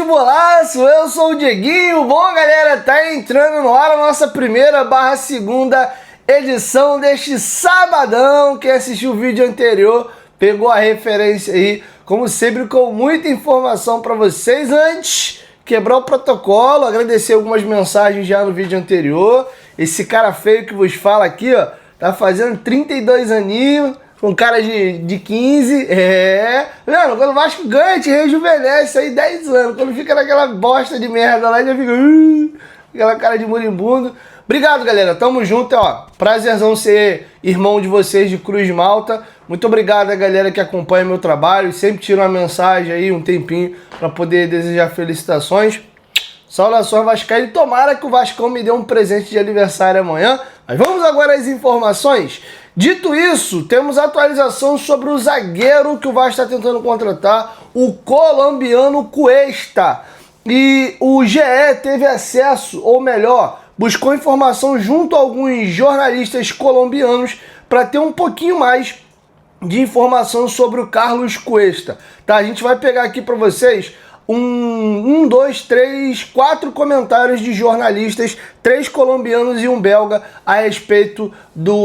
Futebolaço, eu sou o Dieguinho. Bom, galera, tá entrando no ar a nossa primeira/segunda edição deste sabadão. Quem assistiu o vídeo anterior pegou a referência aí, como sempre, com muita informação para vocês. Antes, quebrar o protocolo, agradecer algumas mensagens já no vídeo anterior. Esse cara feio que vos fala aqui, ó, tá fazendo 32 aninhos. Com cara de 15, Mano, quando o Vasco ganha, te rejuvenesce aí 10 anos. Quando fica naquela bosta de merda lá, já fica... aquela cara de moribundo. Obrigado, galera. Tamo junto, ó. Prazerzão ser irmão de vocês de Cruz Malta. Muito obrigado a galera que acompanha meu trabalho. Sempre tira uma mensagem aí, um tempinho, pra poder desejar felicitações. Saudações vascaíno. Tomara que o Vascão me dê um presente de aniversário amanhã. Mas vamos agora às informações. Dito isso, temos atualização sobre o zagueiro que o Vasco está tentando contratar, o colombiano Cuesta. E o GE teve acesso, ou melhor, buscou informação junto a alguns jornalistas colombianos para ter um pouquinho mais de informação sobre o Carlos Cuesta. Tá? A gente vai pegar aqui para vocês quatro comentários de jornalistas, 3 colombianos e um belga, a respeito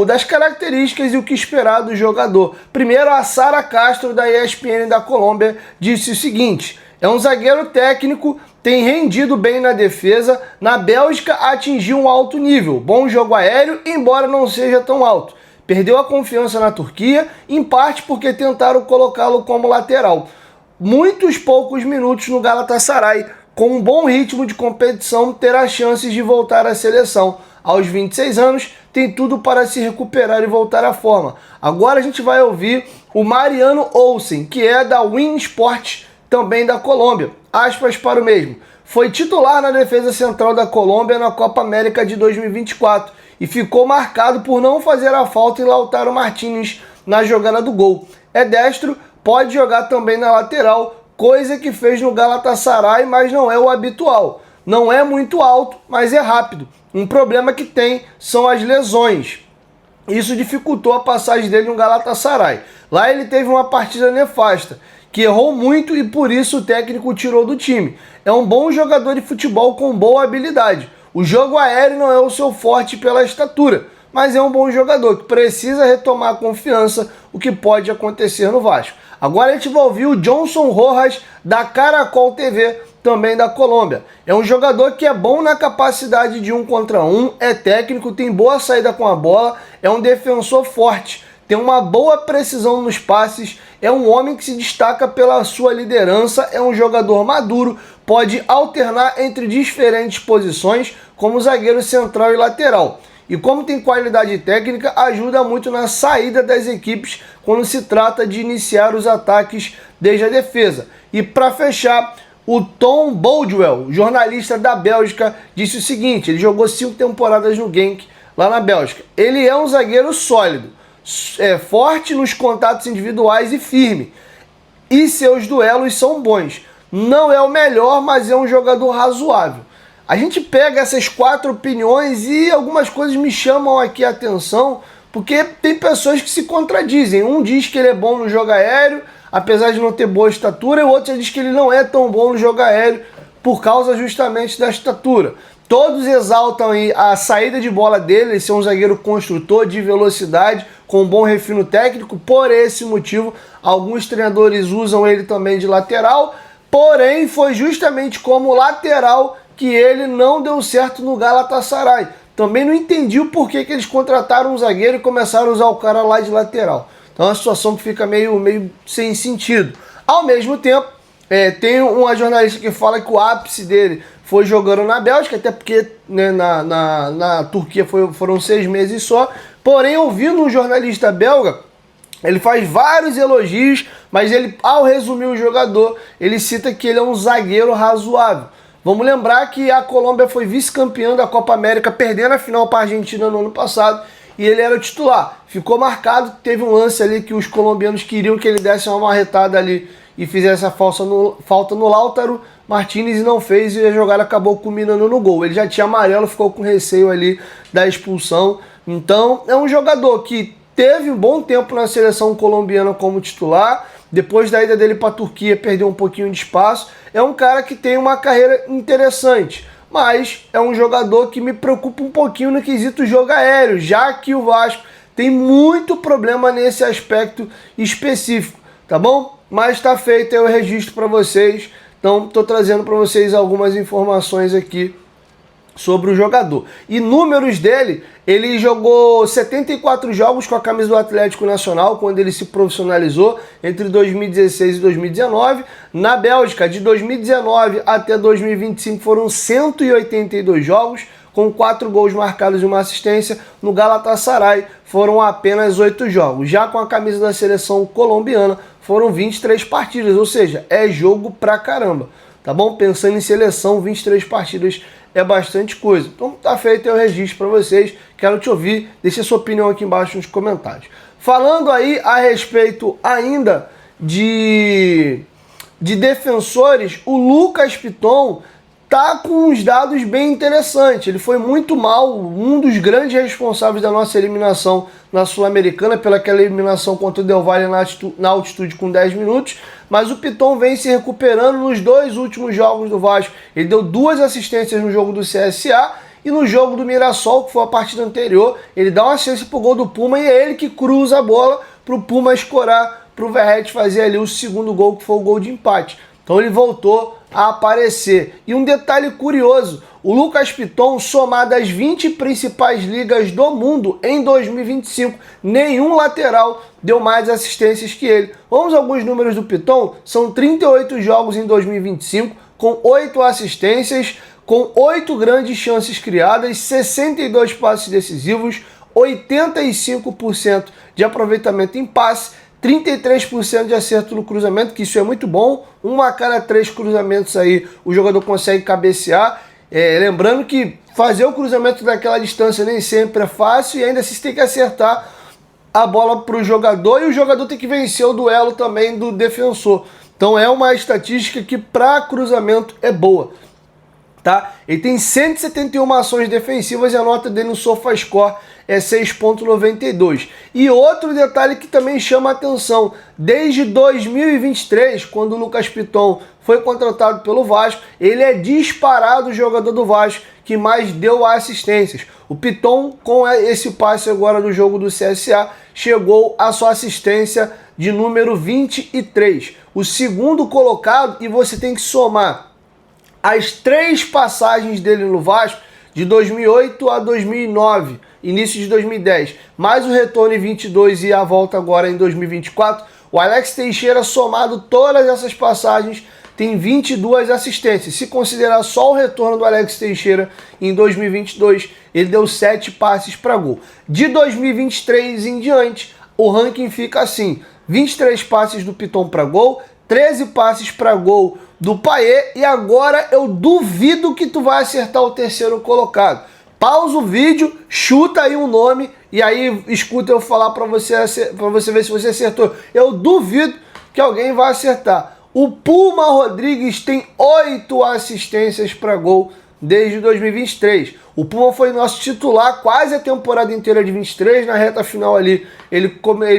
das características e o que esperar do jogador. Primeiro, a Sara Castro, da ESPN da Colômbia, disse o seguinte: é um zagueiro técnico, tem rendido bem na defesa, na Bélgica atingiu um alto nível, bom jogo aéreo, embora não seja tão alto. Perdeu a confiança na Turquia, em parte porque tentaram colocá-lo como lateral. Muitos poucos minutos no Galatasaray, com um bom ritmo de competição, terá chances de voltar à seleção. Aos 26 anos, tem tudo para se recuperar e voltar à forma. Agora a gente vai ouvir o Mariano Olsen, que é da Win Sports, também da Colômbia. Aspas para o mesmo. Foi titular na defesa central da Colômbia na Copa América de 2024 e ficou marcado por não fazer a falta em Lautaro Martínez na jogada do gol. É destro, pode jogar também na lateral, coisa que fez no Galatasaray, mas não é o habitual. Não é muito alto, mas é rápido. Um problema que tem são as lesões. Isso dificultou a passagem dele no Galatasaray. Lá ele teve uma partida nefasta, que errou muito e por isso o técnico o tirou do time. É um bom jogador de futebol com boa habilidade. O jogo aéreo não é o seu forte pela estatura, mas é um bom jogador que precisa retomar a confiança, o que pode acontecer no Vasco. Agora a gente vai ouvir o Johnson Rojas, da Caracol TV, também da Colômbia. É um jogador que é bom na capacidade de 1 contra 1, é técnico, tem boa saída com a bola, é um defensor forte, tem uma boa precisão nos passes, é um homem que se destaca pela sua liderança, é um jogador maduro, pode alternar entre diferentes posições, como zagueiro central e lateral. E como tem qualidade técnica, ajuda muito na saída das equipes quando se trata de iniciar os ataques desde a defesa. E para fechar, o Tom Boldwell, jornalista da Bélgica, disse o seguinte: ele jogou 5 temporadas no Genk, lá na Bélgica. Ele é um zagueiro sólido, forte nos contatos individuais e firme. E seus duelos são bons. Não é o melhor, mas é um jogador razoável. A gente pega essas 4 opiniões e algumas coisas me chamam aqui a atenção, porque tem pessoas que se contradizem. Um diz que ele é bom no jogo aéreo, apesar de não ter boa estatura, e o outro já diz que ele não é tão bom no jogo aéreo por causa justamente da estatura. Todos exaltam aí a saída de bola dele, ele ser um zagueiro construtor de velocidade, com um bom refino técnico. Por esse motivo, alguns treinadores usam ele também de lateral, porém foi justamente como lateral que ele não deu certo no Galatasaray. Também não entendi o porquê que eles contrataram um zagueiro e começaram a usar o cara lá de lateral. Então é uma situação que fica meio sem sentido. Ao mesmo tempo, tem uma jornalista que fala que o ápice dele foi jogando na Bélgica, até porque, né, na Turquia foram 6 meses só. Porém, ouvindo um jornalista belga, ele faz vários elogios, mas ele, ao resumir o jogador, ele cita que ele é um zagueiro razoável. Vamos lembrar que a Colômbia foi vice-campeã da Copa América, perdendo a final para a Argentina no ano passado, e ele era o titular. Ficou marcado, teve um lance ali que os colombianos queriam que ele desse uma marretada ali e fizesse a falta no Lautaro Martínez e não fez, e a jogada acabou culminando no gol. Ele já tinha amarelo, ficou com receio ali da expulsão. Então é um jogador que teve um bom tempo na seleção colombiana como titular, depois da ida dele para a Turquia perdeu um pouquinho de espaço. é um cara que tem uma carreira interessante, mas é um jogador que me preocupa um pouquinho no quesito jogo aéreo, já que o Vasco tem muito problema nesse aspecto específico, tá bom? Mas tá feito aí o registro para vocês, então tô trazendo para vocês algumas informações aqui sobre o jogador. E números dele, ele jogou 74 jogos com a camisa do Atlético Nacional, quando ele se profissionalizou, entre 2016 e 2019. Na Bélgica, de 2019 até 2025, foram 182 jogos, com 4 gols marcados e uma assistência. No Galatasaray, foram apenas 8 jogos. Já com a camisa da seleção colombiana, foram 23 partidas, ou seja, é jogo pra caramba. Tá bom? Pensando em seleção, 23 partidas é bastante coisa. Então tá feito aí o registro para vocês. Quero te ouvir. Deixe a sua opinião aqui embaixo nos comentários. Falando aí a respeito ainda de defensores, o Lucas Piton tá com uns dados bem interessantes. Ele foi muito mal, um dos grandes responsáveis da nossa eliminação na Sul-Americana, pelaquela eliminação contra o Del Valle na altitude com 10 minutos, mas o Piton vem se recuperando nos 2 últimos jogos do Vasco. Ele deu 2 assistências no jogo do CSA e no jogo do Mirassol, que foi a partida anterior, ele dá uma assistência pro gol do Puma e é ele que cruza a bola pro Puma escorar, pro Verratti fazer ali o segundo gol, que foi o gol de empate. Então ele voltou a aparecer. E um detalhe curioso, o Lucas Piton, somado às 20 principais ligas do mundo em 2025, nenhum lateral deu mais assistências que ele. Vamos a alguns números do Piton, são 38 jogos em 2025, com 8 assistências, com 8 grandes chances criadas, 62 passes decisivos, 85% de aproveitamento em passe, 33% de acerto no cruzamento, que isso é muito bom. 1 a cada 3 cruzamentos aí o jogador consegue cabecear. Lembrando que fazer o cruzamento daquela distância nem sempre é fácil e ainda assim tem que acertar a bola para o jogador e o jogador tem que vencer o duelo também do defensor. Então é uma estatística que para cruzamento é boa. Tá? Ele tem 171 ações defensivas e a nota dele no SofaScore é 6.92. E outro detalhe que também chama a atenção, desde 2023, quando o Lucas Piton foi contratado pelo Vasco, ele é disparado o jogador do Vasco que mais deu assistências. O Piton, com esse passe agora do jogo do CSA, chegou à sua assistência de número 23. O segundo colocado, e você tem que somar as 3 passagens dele no Vasco, de 2008 a 2009, início de 2010, mais o retorno em 22 e a volta agora em 2024, o Alex Teixeira, somado todas essas passagens, tem 22 assistências. Se considerar só o retorno do Alex Teixeira em 2022, ele deu 7 passes para gol. De 2023 em diante, o ranking fica assim: 23 passes do Piton para gol, 13 passes para gol do Payet, e agora eu duvido que tu vai acertar o terceiro colocado. Pausa o vídeo, chuta aí um nome e aí escuta eu falar para você ver se você acertou. Eu duvido que alguém vai acertar. O Puma Rodrigues tem 8 assistências para gol desde 2023. O Puma foi nosso titular quase a temporada inteira de 23, na reta final ali ele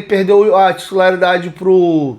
perdeu a titularidade pro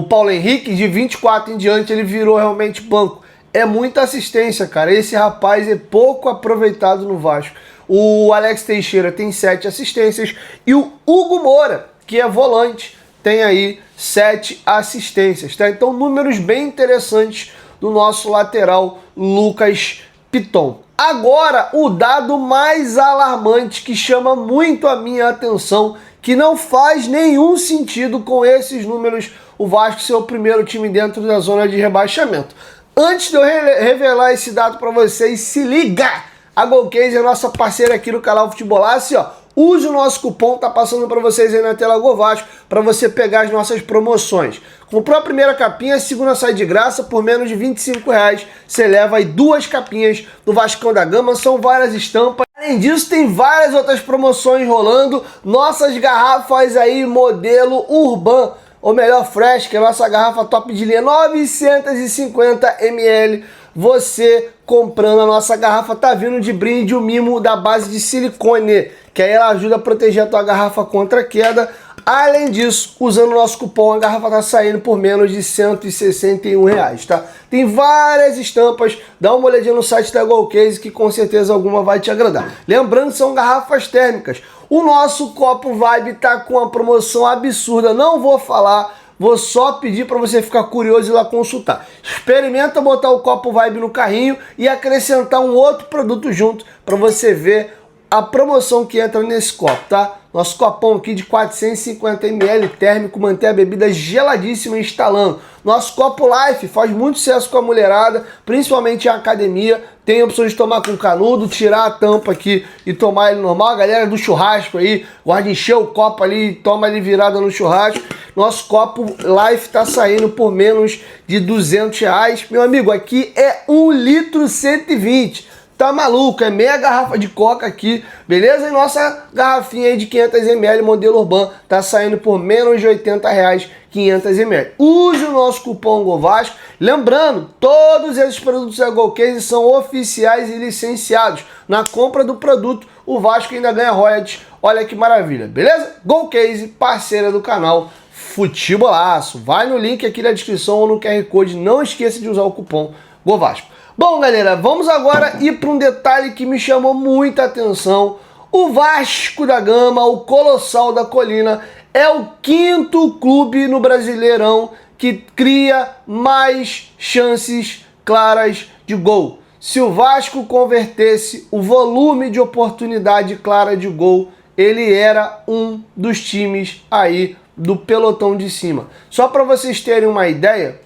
Paulo Henrique, de 24 em diante ele virou realmente banco. É muita assistência, cara. Esse rapaz é pouco aproveitado no Vasco. O Alex Teixeira tem 7 assistências e o Hugo Moura, que é volante, tem aí 7 assistências, tá? Então números bem interessantes do nosso lateral Lucas Piton. Agora, o dado mais alarmante que chama muito a minha atenção, que não faz nenhum sentido com esses números, o Vasco ser o primeiro time dentro da zona de rebaixamento. Antes de eu revelar esse dado para vocês, se liga! A Golcase é nossa parceira aqui no canal Futebolaço, ó. Use o nosso cupom, tá passando para vocês aí na tela GoVasco, para você pegar as nossas promoções. Comprou a primeira capinha, a segunda sai de graça, por menos de R$25. Você leva aí 2 capinhas do Vascão da Gama, são várias estampas. Além disso, tem várias outras promoções rolando. Nossas garrafas aí, modelo Urban, ou melhor, Fresh, que é a nossa garrafa top de linha, 950 ml. Você comprando a nossa garrafa, tá vindo de brinde o mimo da base de silicone, que aí ela ajuda a proteger a tua garrafa contra a queda. Além disso, usando o nosso cupom, a garrafa está saindo por menos de R$161, tá? Tem várias estampas, dá uma olhadinha no site da Golcase que com certeza alguma vai te agradar. Lembrando que são garrafas térmicas. O nosso copo Vibe tá com uma promoção absurda, não vou falar, vou só pedir para você ficar curioso e ir lá consultar. Experimenta botar o copo Vibe no carrinho e acrescentar um outro produto junto para você ver a promoção que entra nesse copo, tá? Nosso copão aqui de 450 ml térmico, mantém a bebida geladíssima instalando. Nosso copo Life faz muito sucesso com a mulherada, principalmente em academia. Tem a opção de tomar com canudo, tirar a tampa aqui e tomar ele normal. A galera do churrasco aí, guarda encher o copo ali e toma ele virada no churrasco. Nosso copo Life tá saindo por menos de R$200. Meu amigo, aqui é 1 litro 120. Tá maluco, é meia garrafa de coca aqui, beleza? E nossa garrafinha aí de 500 ml, modelo Urban, tá saindo por menos de R$80, 500 ml. Use o nosso cupom GOVASCO. Lembrando, todos esses produtos da Golcase são oficiais e licenciados. Na compra do produto, o Vasco ainda ganha royalties. Olha que maravilha, beleza? Golcase, parceira do canal Futebolaço. Vai no link aqui na descrição ou no QR Code. Não esqueça de usar o cupom GOVASCO. Bom, galera, vamos agora ir para um detalhe que me chamou muita atenção. O Vasco da Gama, o Colossal da Colina, é o 5º clube no Brasileirão que cria mais chances claras de gol. Se o Vasco convertesse o volume de oportunidade clara de gol, ele era um dos times aí do pelotão de cima. Só para vocês terem uma ideia,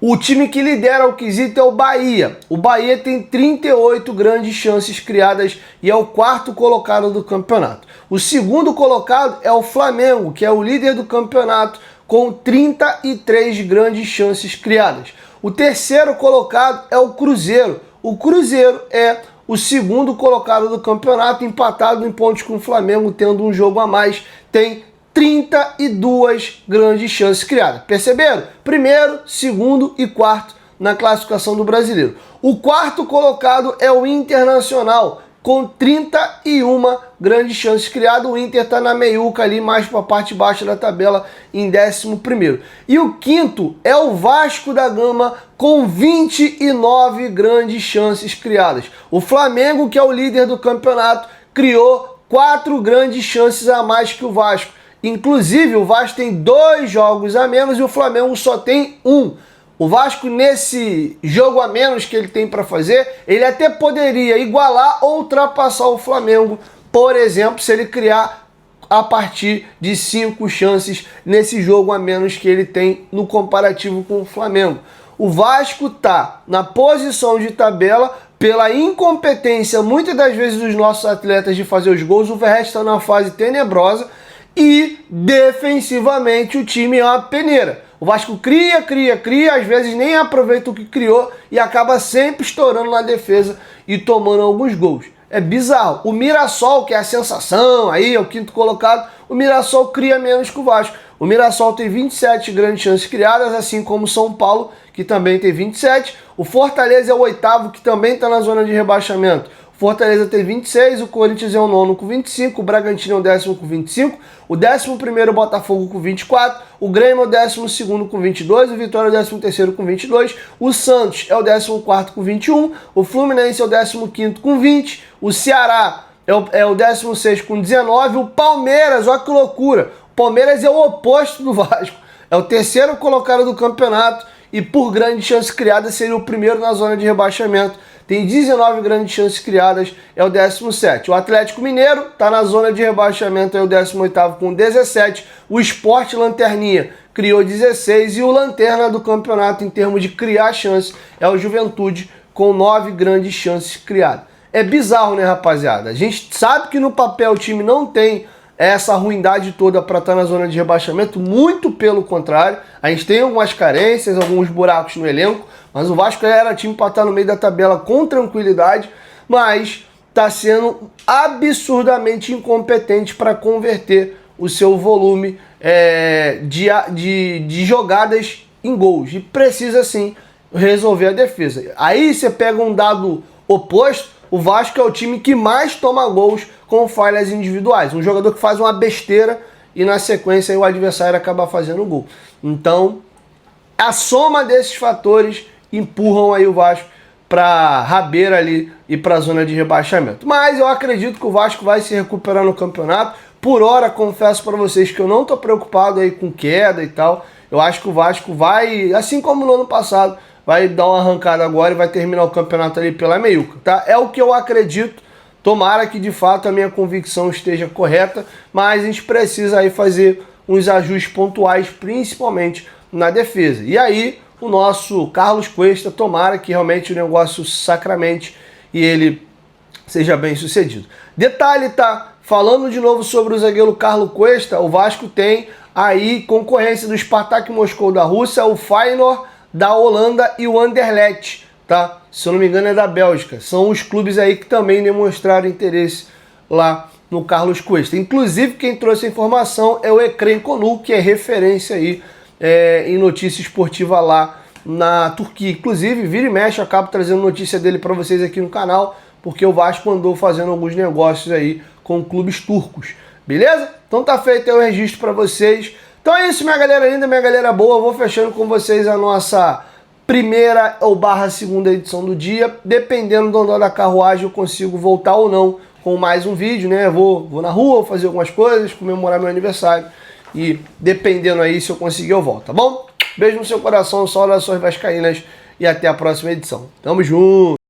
o time que lidera o quesito é o Bahia. O Bahia tem 38 grandes chances criadas e é o 4º colocado do campeonato. O 2º colocado é o Flamengo, que é o líder do campeonato, com 33 grandes chances criadas. O 3º colocado é o Cruzeiro. O Cruzeiro é o 2º colocado do campeonato, empatado em pontos com o Flamengo, tendo um jogo a mais, tem 32 grandes chances criadas. Perceberam? 1º, 2º e 4º na classificação do Brasileiro. O 4º colocado é o Internacional, com 31 grandes chances criadas. O Inter está na meiuca ali, mais para a parte baixa da tabela, em 11º. E o 5º é o Vasco da Gama, com 29 grandes chances criadas. O Flamengo, que é o líder do campeonato, criou 4 grandes chances a mais que o Vasco. Inclusive, o Vasco tem 2 jogos a menos e o Flamengo só tem 1. O Vasco, nesse jogo a menos que ele tem para fazer, ele até poderia igualar ou ultrapassar o Flamengo, por exemplo, se ele criar a partir de 5 chances nesse jogo a menos que ele tem no comparativo com o Flamengo. O Vasco está na posição de tabela pela incompetência, muitas das vezes, dos nossos atletas de fazer os gols. O Verratti está numa fase tenebrosa. E defensivamente o time é uma peneira. O Vasco cria, às vezes nem aproveita o que criou e acaba sempre estourando na defesa e tomando alguns gols. É bizarro. O Mirassol, que é a sensação, aí é o 5º colocado, o Mirassol cria menos que o Vasco. O Mirassol tem 27 grandes chances criadas, assim como o São Paulo, que também tem 27. O Fortaleza é o 8º, que também está na zona de rebaixamento. Fortaleza tem 26, o Corinthians é o 9º com 25, o Bragantino é o 10º com 25, o 11º o Botafogo com 24, o Grêmio é o 12º com 22, o Vitória é o 13º com 22, o Santos é o 14º com 21, o Fluminense é o 15º com 20, o Ceará é o 16º com 19, o Palmeiras, olha que loucura, o Palmeiras é o oposto do Vasco, é o 3º colocado do campeonato e por grande chance criada seria o 1º na zona de rebaixamento. Tem 19 grandes chances criadas, é o 17º. O Atlético Mineiro está na zona de rebaixamento, é o 18º com 17. O Sport Lanterninha criou 16 e o Lanterna do campeonato em termos de criar chances é o Juventude com 9 grandes chances criadas. É bizarro, né, rapaziada? A gente sabe que no papel o time não tem essa ruindade toda para estar na zona de rebaixamento, muito pelo contrário. A gente tem algumas carências, alguns buracos no elenco, mas o Vasco era time para estar no meio da tabela com tranquilidade, mas está sendo absurdamente incompetente para converter o seu volume de jogadas em gols. E precisa sim resolver a defesa. Aí você pega um dado oposto, o Vasco é o time que mais toma gols com falhas individuais. Um jogador que faz uma besteira e na sequência aí o adversário acaba fazendo o gol. Então, a soma desses fatores empurram aí o Vasco para rabeira ali e para a zona de rebaixamento. Mas eu acredito que o Vasco vai se recuperar no campeonato. Por hora, confesso para vocês que eu não estou preocupado aí com queda e tal. Eu acho que o Vasco vai, assim como no ano passado, vai dar uma arrancada agora e vai terminar o campeonato ali pela meiuca, tá? É o que eu acredito. Tomara que de fato a minha convicção esteja correta, mas a gente precisa aí fazer uns ajustes pontuais, principalmente na defesa. E aí, o nosso Carlos Cuesta, tomara que realmente o negócio sacramente e ele seja bem sucedido. Detalhe, tá? Falando de novo sobre o zagueiro Carlos Cuesta, o Vasco tem aí concorrência do Spartak Moscou da Rússia, o Feyenoord da Holanda e o Anderlecht, tá? Se eu não me engano é da Bélgica. São os clubes aí que também demonstraram interesse lá no Carlos Cuesta. Inclusive quem trouxe a informação é o Ekren Konu, que é referência aí em notícia esportiva lá na Turquia. Inclusive, vira e mexe, eu acabo trazendo notícia dele para vocês aqui no canal, porque o Vasco andou fazendo alguns negócios aí com clubes turcos. Beleza? Então tá feito aí o registro para vocês. Então é isso, minha galera linda, minha galera boa. Eu vou fechando com vocês a nossa primeira ou segunda edição do dia. Dependendo do andar da carruagem, eu consigo voltar ou não com mais um vídeo, né? Vou na rua, vou fazer algumas coisas, comemorar meu aniversário. E dependendo aí, se eu conseguir, eu volto, tá bom? Beijo no seu coração, saudações vascaínas e até a próxima edição. Tamo junto!